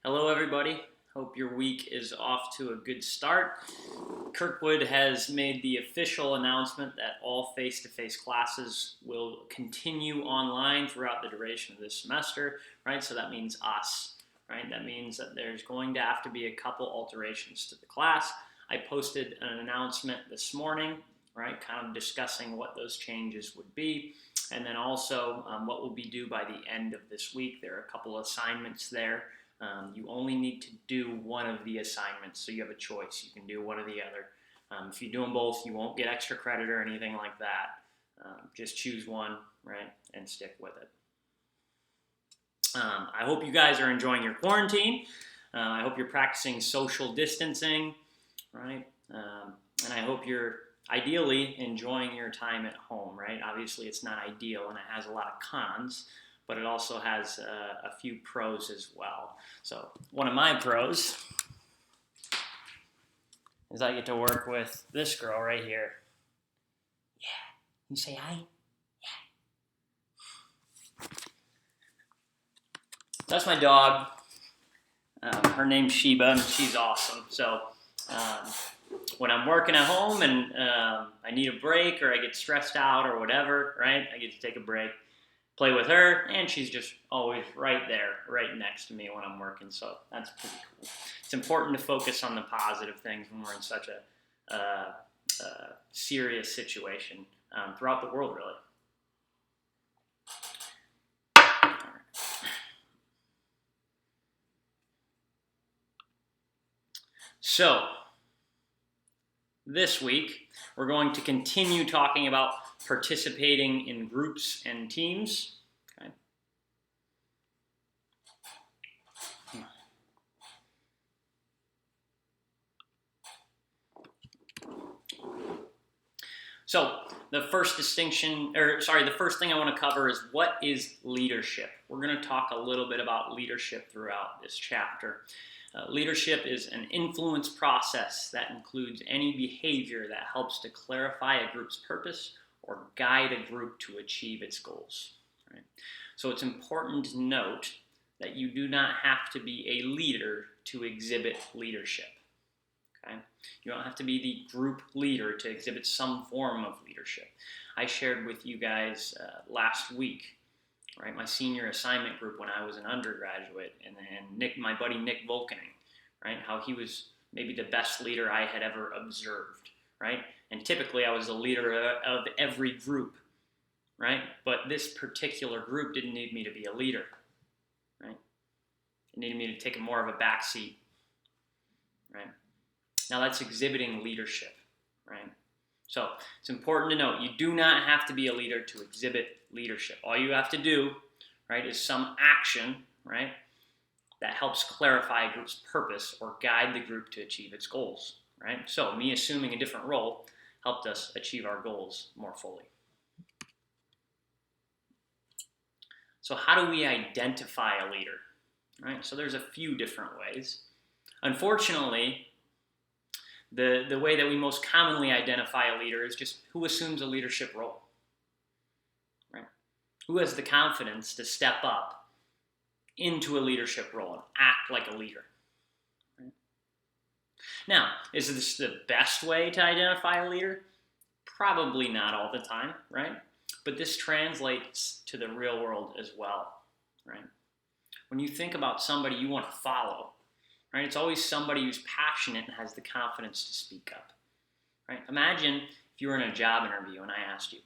Hello, everybody. Hope your week is off to a good start. Kirkwood has made the official announcement that all face-to-face classes will continue online throughout the duration of this semester, right? So that means us, right? That means that there's going to have to be a couple alterations to the class. I posted an announcement this morning, right, kind of discussing what those changes would be. And then also what will be due by the end of this week. There are a couple assignments there. You only need to do one of the assignments, so you have a choice. You can do one or the other. If you do them both, you won't get extra credit or anything like that. Just choose one, right, and stick with it. I hope you guys are enjoying your quarantine. I hope you're practicing social distancing, right? And I hope you're ideally enjoying your time at home, right? Obviously, it's not ideal and it has a lot of cons, but it also has a few pros as well. So one of my pros is I get to work with this girl right here. Yeah, you say hi? Yeah. That's my dog. Her name's Sheba, and she's awesome. So when I'm working at home and I need a break or I get stressed out or whatever, right, I get to take a break, play with her, and she's just always right there, right next to me when I'm working, so that's pretty cool. It's important to focus on the positive things when we're in such a serious situation throughout the world, really. So, this week, we're going to continue talking about participating in groups and teams. Okay. So, the first thing I want to cover is what is leadership. We're going to talk a little bit about leadership throughout this chapter. Leadership is an influence process that includes any behavior that helps to clarify a group's purpose or guide a group to achieve its goals. Right? So it's important to note that you do not have to be a leader to exhibit leadership. Okay? You don't have to be the group leader to exhibit some form of leadership. I shared with you guys last week, right, my senior assignment group when I was an undergraduate, and my buddy Nick Volkening, right, how he was maybe the best leader I had ever observed, right? And typically I was the leader of every group, right? But this particular group didn't need me to be a leader, right? It needed me to take more of a back seat, right? Now that's exhibiting leadership, right? So it's important to note you do not have to be a leader to exhibit leadership. All you have to do, right, is some action, right, that helps clarify a group's purpose or guide the group to achieve its goals, right? So me assuming a different role helped us achieve our goals more fully. So how do we identify a leader, right? So there's a few different ways. Unfortunately, the way that we most commonly identify a leader is just who assumes a leadership role, right? Who has the confidence to step up into a leadership role and act like a leader, right? Now, is this the best way to identify a leader? Probably not all the time, right? But this translates to the real world as well, right? When you think about somebody you want to follow, right, it's always somebody who's passionate and has the confidence to speak up, right? Imagine if you were in a job interview and I asked you,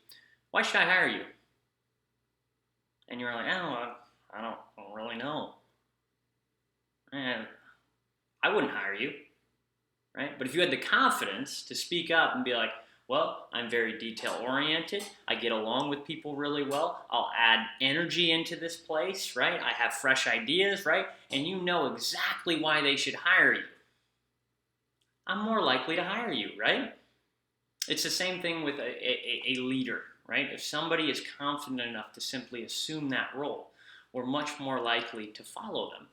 why should I hire you? And you were like, oh, I don't really know. And I wouldn't hire you, right? But if you had the confidence to speak up and be like, well, I'm very detail-oriented. I get along with people really well. I'll add energy into this place, right? I have fresh ideas, right? And you know exactly why they should hire you. I'm more likely to hire you, right? It's the same thing with a leader, right? If somebody is confident enough to simply assume that role, we're much more likely to follow them,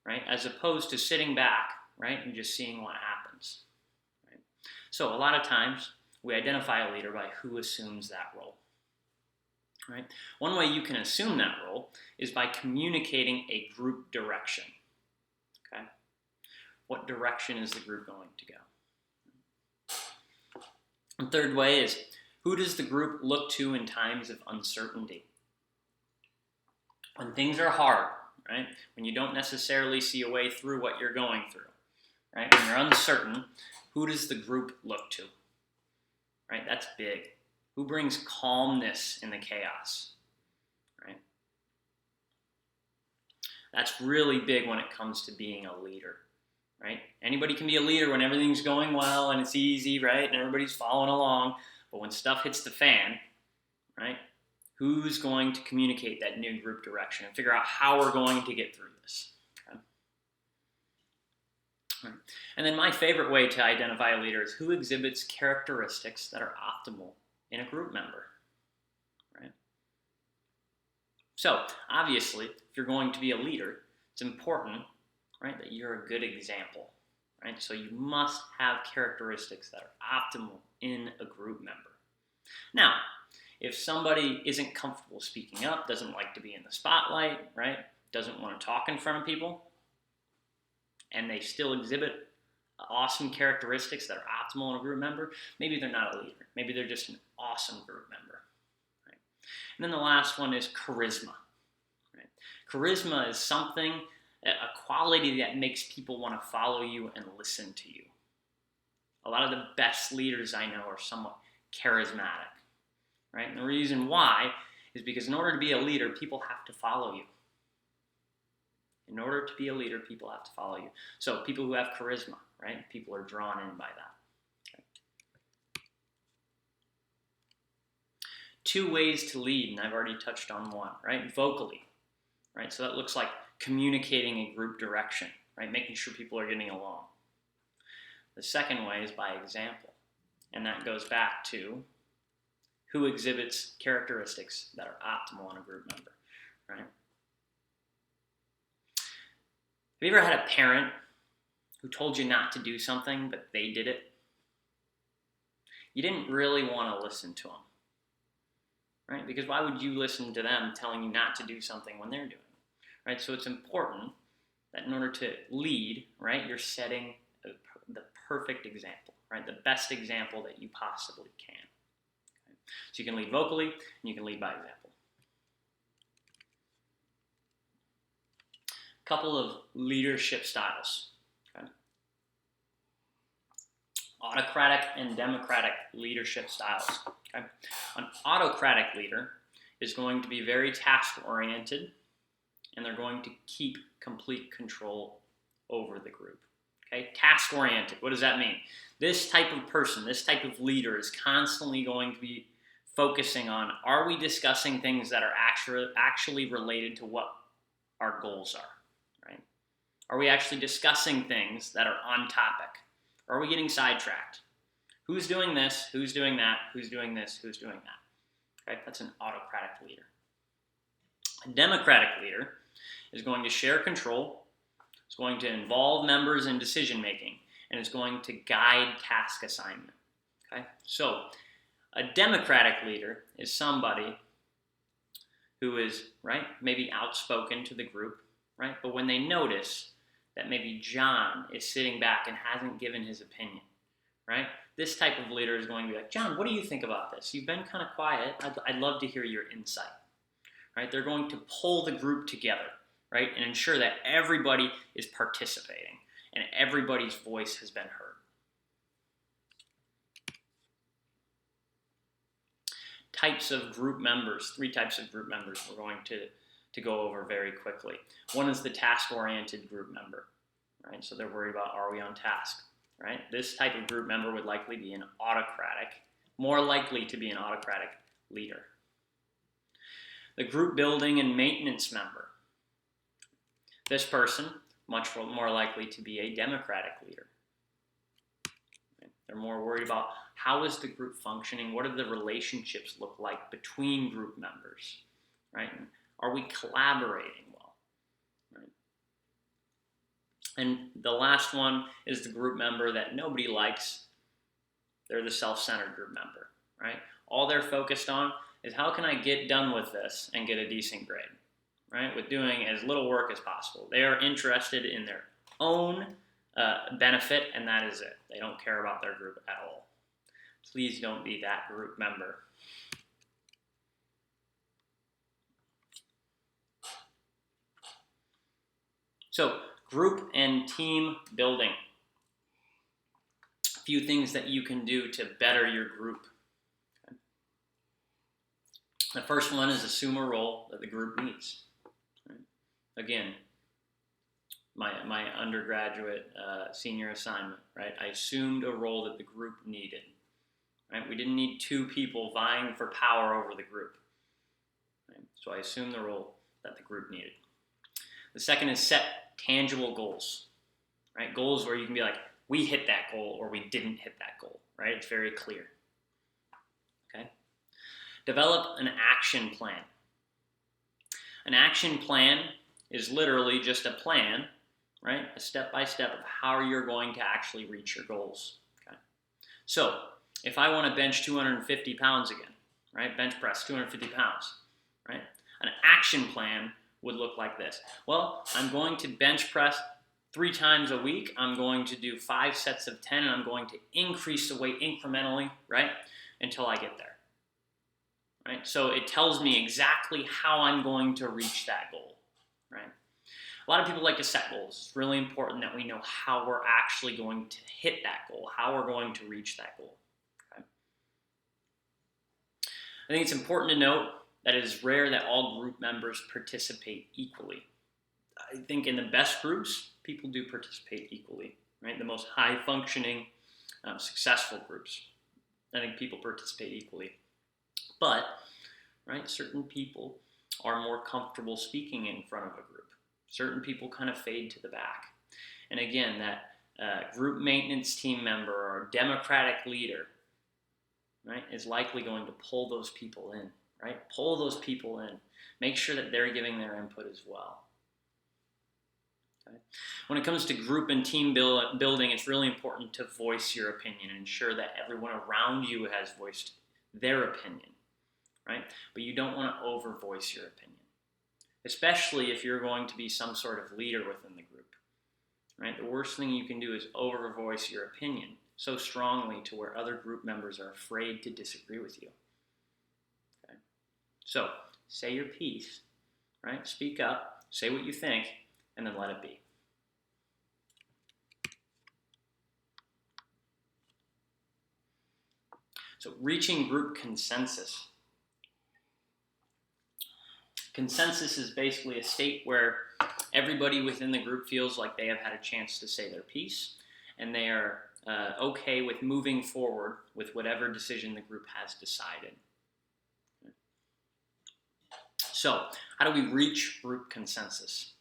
right? As opposed to sitting back, right, and just seeing what happens, right? So a lot of times, we identify a leader by who assumes that role, right? One way you can assume that role is by communicating a group direction, Okay? What direction is the group going to go? The third way is, who does the group look to in times of uncertainty? When things are hard, right? When you don't necessarily see a way through what you're going through, right? When you're uncertain, who does the group look to? Right? That's big. Who brings calmness in the chaos? Right? That's really big when it comes to being a leader. Right? Anybody can be a leader when everything's going well and it's easy, right? And everybody's following along. But when stuff hits the fan, right? Who's going to communicate that new group direction and figure out how we're going to get through this? Okay? Right. And then my favorite way to identify a leader is who exhibits characteristics that are optimal in a group member. Right? So, obviously, if you're going to be a leader, it's important, right, that you're a good example. Right? So you must have characteristics that are optimal in a group member. Now, if somebody isn't comfortable speaking up, doesn't like to be in the spotlight, right, doesn't want to talk in front of people, and they still exhibit awesome characteristics that are optimal in a group member, maybe they're not a leader. Maybe they're just an awesome group member. Right? And then the last one is charisma. Right? Charisma is something, a quality that makes people want to follow you and listen to you. A lot of the best leaders I know are somewhat charismatic. Right? And the reason why is because in order to be a leader, people have to follow you. In order to be a leader, people have to follow you. So people who have charisma, right? People are drawn in by that. Okay. 2 ways to lead, and I've already touched on one, right? Vocally, right? So that looks like communicating a group direction, right? Making sure people are getting along. The second way is by example, and that goes back to who exhibits characteristics that are optimal in a group member, right? Have you ever had a parent who told you not to do something, but they did it? You didn't really want to listen to them, right? Because why would you listen to them telling you not to do something when they're doing it, right? So it's important that in order to lead, right, you're setting the perfect example, right? The best example that you possibly can. So you can lead vocally, and you can lead by example. A couple of leadership styles. Okay? Autocratic and democratic leadership styles. Okay? An autocratic leader is going to be very task-oriented, and they're going to keep complete control over the group. Okay? Task-oriented, what does that mean? This type of person, this type of leader is constantly going to be focusing on, are we discussing things that are actually related to what our goals are, right? Are we actually discussing things that are on topic? Or are we getting sidetracked? Who's doing this? Who's doing that? Who's doing this? Who's doing that? Okay, that's an autocratic leader. A democratic leader is going to share control, is going to involve members in decision making, and is going to guide task assignment. Okay, so a democratic leader is somebody who is, right, maybe outspoken to the group, right? But when they notice that maybe John is sitting back and hasn't given his opinion, right? This type of leader is going to be like, John, what do you think about this? You've been kind of quiet. I'd love to hear your insight, right? They're going to pull the group together, right? And ensure that everybody is participating and everybody's voice has been heard. Types of group members, 3 types of group members we're going to go over very quickly. One is the task-oriented group member, right? So they're worried about, are we on task, right? This type of group member would likely be an autocratic, more likely to be an autocratic leader. The group building and maintenance member. This person, much more likely to be a democratic leader. They're more worried about, how is the group functioning? What do the relationships look like between group members, right? Are we collaborating well, right? And the last one is the group member that nobody likes. They're the self-centered group member, right? All they're focused on is, how can I get done with this and get a decent grade, right? With doing as little work as possible. They are interested in their own benefit, and that is it. They don't care about their group at all. Please don't be that group member. So, group and team building. A few things that you can do to better your group. Okay. The first one is assume a role that the group needs. Right? Again, my undergraduate senior assignment, right? I assumed a role that the group needed. Right? We didn't need two people vying for power over the group. Right? So I assumed the role that the group needed. The second is set tangible goals, right? Goals where you can be like, we hit that goal or we didn't hit that goal, right? It's very clear. Okay. Develop an action plan. An action plan is literally just a plan, right? A step-by-step of how you're going to actually reach your goals. Okay. So if I want to bench 250 pounds again, right? Bench press 250 pounds, right? An action plan would look like this. Well, I'm going to bench press 3 times a week. I'm going to do 5 sets of 10, and I'm going to increase the weight incrementally, right, until I get there. Right? So it tells me exactly how I'm going to reach that goal, right? A lot of people like to set goals. It's really important that we know how we're actually going to hit that goal, how we're going to reach that goal. Okay? I think it's important to note that it is rare that all group members participate equally. I think in the best groups, people do participate equally, right? The most high-functioning, successful groups, I think people participate equally. But, right, certain people are more comfortable speaking in front of a group. Certain people kind of fade to the back. And again, that group maintenance team member or democratic leader, right, is likely going to pull those people in. Right? Pull those people in. Make sure that they're giving their input as well. Okay? When it comes to group and team building, it's really important to voice your opinion and ensure that everyone around you has voiced their opinion. Right? But you don't want to over-voice your opinion, especially if you're going to be some sort of leader within the group. Right? The worst thing you can do is over-voice your opinion so strongly to where other group members are afraid to disagree with you. So, say your piece, right? Speak up, say what you think, and then let it be. So, reaching group consensus. Consensus is basically a state where everybody within the group feels like they have had a chance to say their piece, and they are okay with moving forward with whatever decision the group has decided. So, how do we reach group consensus?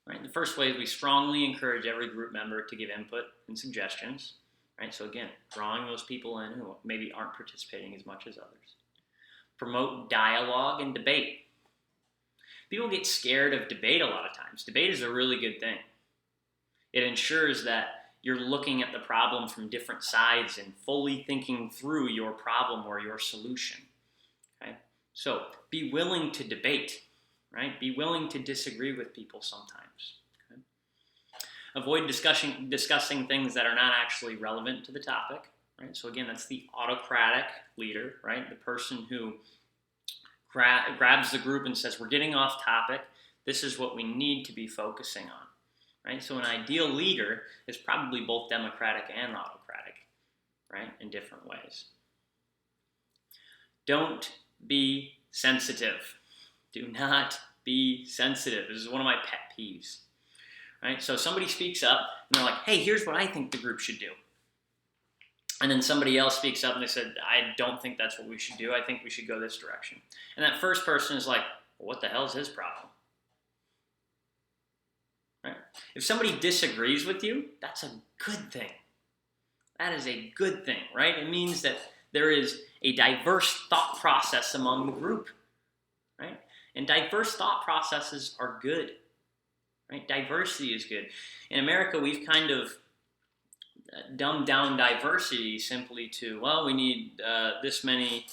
Right, the first way is we strongly encourage every group member to give input and suggestions. Right, so again, drawing those people in who maybe aren't participating as much as others. Promote dialogue and debate. People get scared of debate a lot of times. Debate is a really good thing. It ensures that you're looking at the problem from different sides and fully thinking through your problem or your solution. Okay? So be willing to debate, right? Be willing to disagree with people sometimes. Okay? Avoid discussing things that are not actually relevant to the topic, right? So again, that's the autocratic leader, right? The person who grabs the group and says, we're getting off topic. This is what we need to be focusing on, right? So an ideal leader is probably both democratic and autocratic, right? In different ways. Don't be sensitive. Do not be sensitive. This is one of my pet peeves. Right? So somebody speaks up and they're like, hey, here's what I think the group should do. And then somebody else speaks up and they said, I don't think that's what we should do. I think we should go this direction. And that first person is like, well, what the hell is his problem? Right? If somebody disagrees with you, that's a good thing. That is a good thing, right? It means that there is a diverse thought process among the group, right? And diverse thought processes are good, right? Diversity is good. In America, we've kind of dumbed down diversity simply to, well, we need this many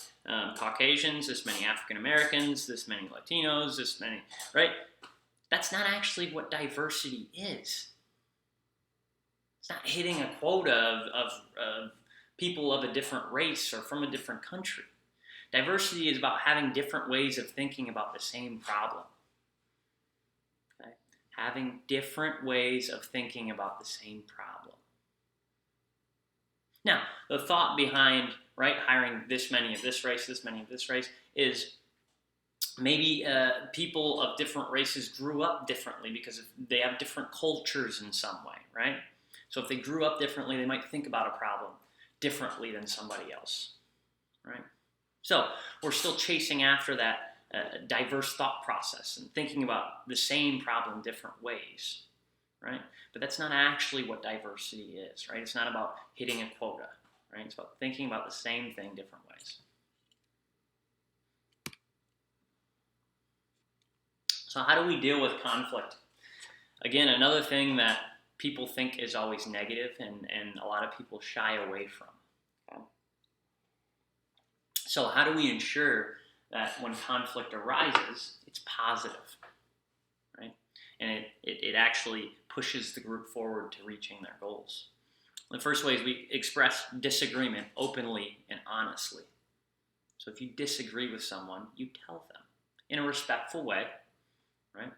Caucasians, this many African Americans, this many Latinos, this many, right? That's not actually what diversity is, It's not hitting a quota of people of a different race or from a different country. Diversity is about having different ways of thinking about the same problem. Okay? Having different ways of thinking about the same problem. Now, the thought behind, right, hiring this many of this race, this many of this race, is maybe people of different races grew up differently because they have different cultures in some way, right? So if they grew up differently, they might think about a problem differently than somebody else, right? So we're still chasing after that diverse thought process and thinking about the same problem different ways, right? But that's not actually what diversity is, right? It's not about hitting a quota, right? It's about thinking about the same thing different ways. So how do we deal with conflict? Again, another thing that people think is always negative and a lot of people shy away from. Okay? So how do we ensure that when conflict arises, it's positive, right? And it actually pushes the group forward to reaching their goals. The first way is we express disagreement openly and honestly. So if you disagree with someone, you tell them in a respectful way, right?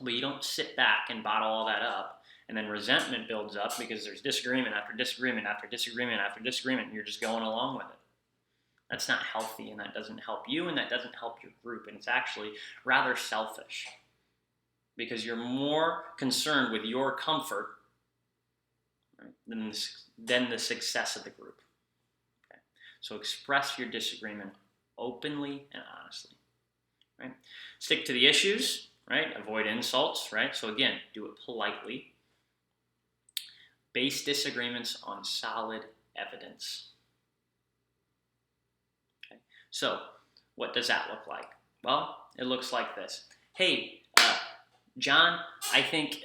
But you don't sit back and bottle all that up, and then resentment builds up because there's disagreement after disagreement after disagreement after disagreement, and you're just going along with it. That's not healthy, and that doesn't help you, and that doesn't help your group, and it's actually rather selfish because you're more concerned with your comfort, right, than the success of the group. Okay? So express your disagreement openly and honestly. Right? Stick to the issues, right? Avoid insults, right? So again, do it politely. Base disagreements on solid evidence. Okay? So what does that look like? Well, it looks like this. Hey, John, I think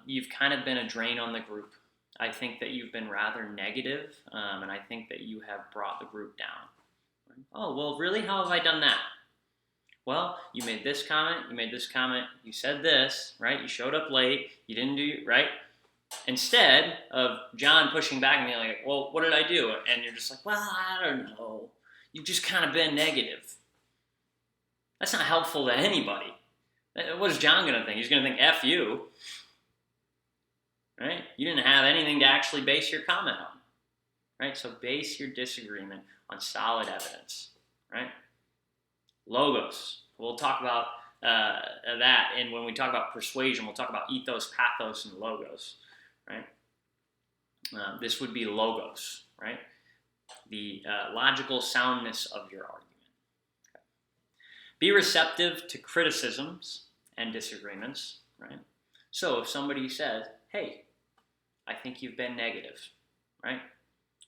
you've kind of been a drain on the group. I think that you've been rather negative, and I think that you have brought the group down. Right? Oh, well, really? How have I done that? Well, you made this comment, you made this comment, you said this, right? You showed up late, you didn't do, right? Instead of John pushing back and being like, well, what did I do? And you're just like, well, I don't know. You've just kind of been negative. That's not helpful to anybody. What is John going to think? He's going to think, F you. Right? You didn't have anything to actually base your comment on. Right? So base your disagreement on solid evidence. Right? Logos. We'll talk about that, and when we talk about persuasion, we'll talk about ethos, pathos, and logos, right? This would be logos, right? The logical soundness of your argument. Okay. Be receptive to criticisms and disagreements, right? So if somebody says, hey, I think you've been negative, right?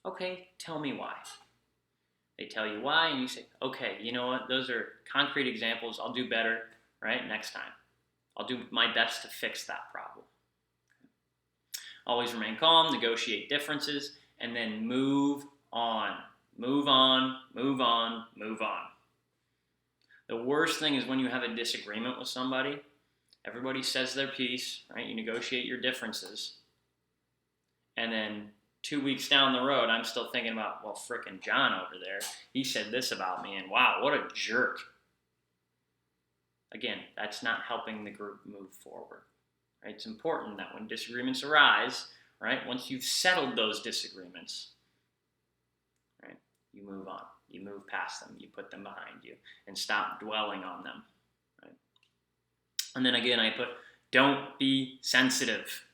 Okay, tell me why. They tell you why, and you say, okay, you know what? Those are concrete examples. I'll do better, right, next time. I'll do my best to fix that problem. Always remain calm, negotiate differences, and then move on. Move on, move on, move on. The worst thing is when you have a disagreement with somebody, everybody says their piece, right? You negotiate your differences, and then 2 weeks down the road, I'm still thinking about, well, frickin' John over there, he said this about me, and wow, what a jerk. Again, that's not helping the group move forward. Right? It's important that when disagreements arise, right, once you've settled those disagreements, right, you move on. You move past them. You put them behind you and stop dwelling on them. Right? And then again, I put, don't be sensitive.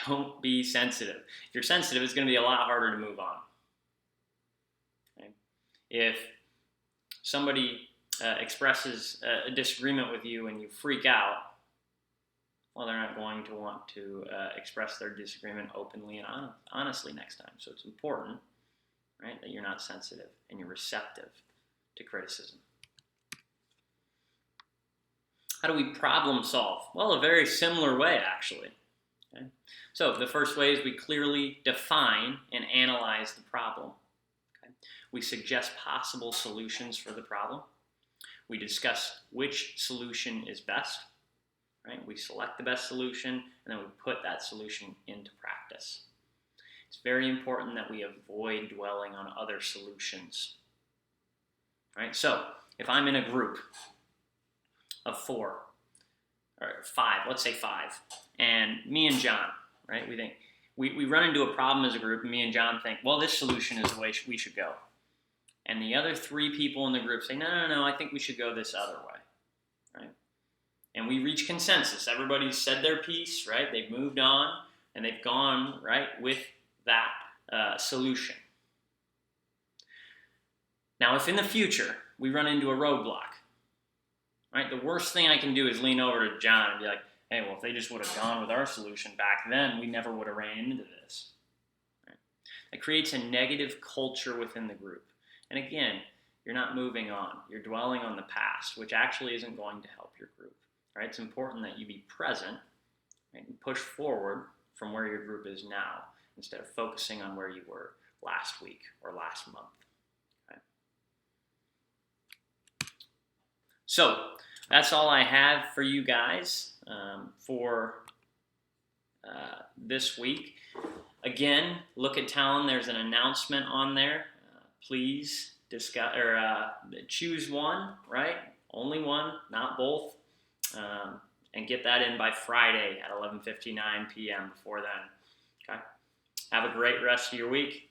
Don't be sensitive. If you're sensitive, it's going to be a lot harder to move on. Okay? If somebody expresses a disagreement with you and you freak out, well, they're not going to want to express their disagreement openly and honestly next time. So it's important, right, that you're not sensitive and you're receptive to criticism. How do we problem solve? Well, a very similar way, actually. Okay? So the first way is we clearly define and analyze the problem. Okay? We suggest possible solutions for the problem. We discuss which solution is best. right? We select the best solution, and then we put that solution into practice. It's very important that we avoid dwelling on other solutions, right? So if I'm in a group of 4 or 5, let's say 5, and me and John, right? We run into a problem as a group, and me and John think, well, this solution is the way we should go. And the other 3 people in the group say, no, I think we should go this other way, right? And we reach consensus. Everybody's said their piece, right? They've moved on, and they've gone, right, with that solution. Now, if in the future we run into a roadblock, right, the worst thing I can do is lean over to John and be like, hey, well, if they just would have gone with our solution back then, we never would have ran into this. Right? It creates a negative culture within the group. And again, you're not moving on. You're dwelling on the past, which actually isn't going to help your group. Right? It's important that you be present, right, and push forward from where your group is now instead of focusing on where you were last week or last month. Okay? So that's all I have for you guys for this week. Again, look at Talon. There's an announcement on there. Please discuss or choose one, right? Only one, not both, and get that in by Friday at 11:59 p.m. before then. Okay. Have a great rest of your week.